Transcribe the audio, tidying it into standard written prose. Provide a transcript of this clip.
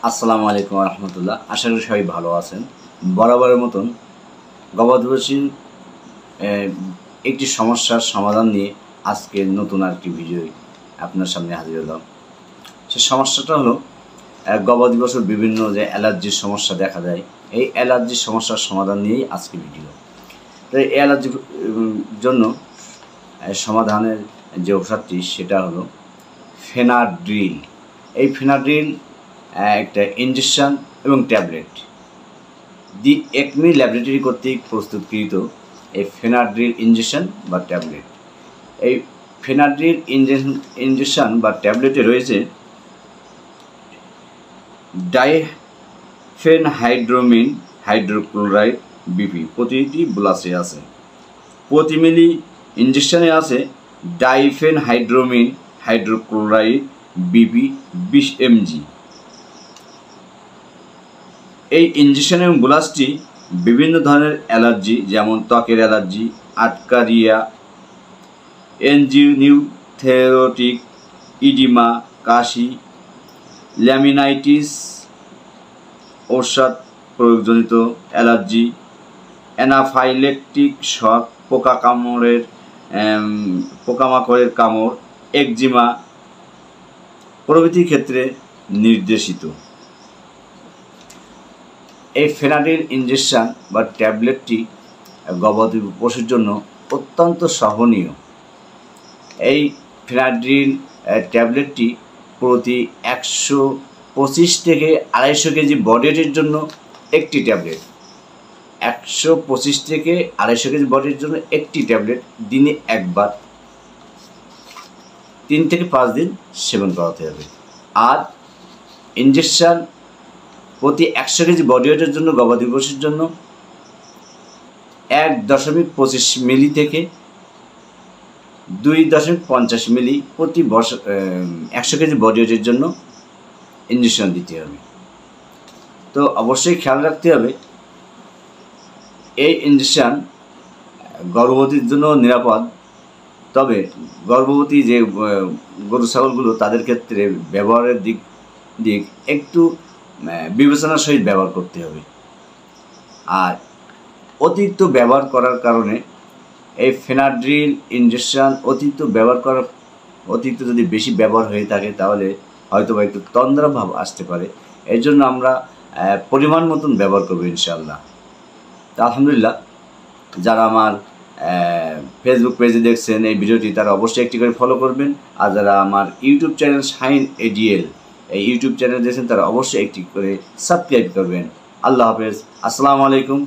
আসসালামু আলাইকুম রহমতুল্লাহ। আশা করি সবাই ভালো আছেন। বরাবরের মতন গবাদিপশুর একটি সমস্যার সমাধান নিয়ে আজকে নতুন আরেকটি ভিডিও আপনার সামনে হাজির হলাম। সে সমস্যাটা হলো গবাদি পশুর বিভিন্ন যে অ্যালার্জির সমস্যা দেখা দেয়, এই অ্যালার্জির সমস্যার সমাধান নিয়েই আজকে ভিডিও। তো এই অ্যালার্জির জন্য সমাধানের যে ঔষধটি সেটা হলো ফেনাড্রিল। এই ফেনাড্রিল একটা ইনজেকশন এবং ট্যাবলেট। দি একমি ল্যাবরেটরি কর্তৃক প্রস্তুতকৃত এই ফেনাড্রিল ইনজেকশন বা ট্যাবলেট। এই ফেনাড্রিল ইনজেকশন বা ট্যাবলেটে রয়েছে ডাইফেনহাইড্রোমিন হাইড্রোক্লোরাইড বিপি প্রতিটি গ্লাসে আছে। প্রতি মিলি ইনজেকশনে আছে ডাইফেনহাইড্রোমিন হাইড্রোক্লোরাইড বিপি 20 mg। এই ইনজেকশন এবং গ্লাসটি বিভিন্ন ধরনের অ্যালার্জি যেমন ত্বকের অ্যালার্জি, আটকারিয়া, এনজিওনিউথেরোটিক ইডিমা, কাশি, ল্যামিনাইটিস, ঔষধ প্রয়োগজনিত অ্যালার্জি, অ্যানাফাইলেকটিক শক, পোকামাকড়ের কামড়, একজিমা প্রভৃতির ক্ষেত্রে নির্দেশিত। এই ফেনাড্রিল ইনজেকশন বা ট্যাবলেটটি গবাদি পশুর জন্য অত্যন্ত সহনীয়। এই ফেনাড্রিল ট্যাবলেটটি প্রতি 125 থেকে 250 কেজি বডি ওয়েটের জন্য একটি ট্যাবলেট। 125 থেকে 250 কেজি বডি ওয়েটের জন্য একটি ট্যাবলেট দিনে একবার 3 থেকে 5 দিন সেবন করাতে হবে। আর ইনজেকশন প্রতি 100 কেজি বডি ওয়েটের জন্য গবাদি পশুর জন্য 1.25 মিলি থেকে 2.50 মিলি প্রতি 100 কেজি বডি ওয়েটের জন্য ইনজেকশন দিতে হবে। তো অবশ্যই খেয়াল রাখতে হবে এই ইনজেকশন গর্ভবতীর জন্য নিরাপদ। তবে গর্ভবতী যে গরু ছাগলগুলো তাদের ক্ষেত্রে ব্যবহারের দিক একটু বিবেচনার সহিত ব্যবহার করতে হবে। আর অতিরিক্ত ব্যবহার করার কারণে এই ফেনাড্রিল ইনজেকশন অতিরিক্ত যদি বেশি ব্যবহার হয়ে থাকে তাহলে হয়তো বা একটু তন্দ্রা ভাব আসতে পারে। এর জন্য আমরা পরিমাণ মতন ব্যবহার করবো ইনশাআল্লাহ। তা আলহামদুলিল্লাহ, যারা আমার ফেসবুক পেজে দেখছেন এই ভিডিওটি তারা অবশ্যই একটি করে ফলো করবেন। আর যারা আমার ইউটিউব চ্যানেল শাহিন এডিএল এই ইউটিউব চ্যানেল দেখছেন তারা অবশ্যই একটি করে সাবস্ক্রাইব করবেন। আল্লাহ হাফেজ। আসসালামু আলাইকুম।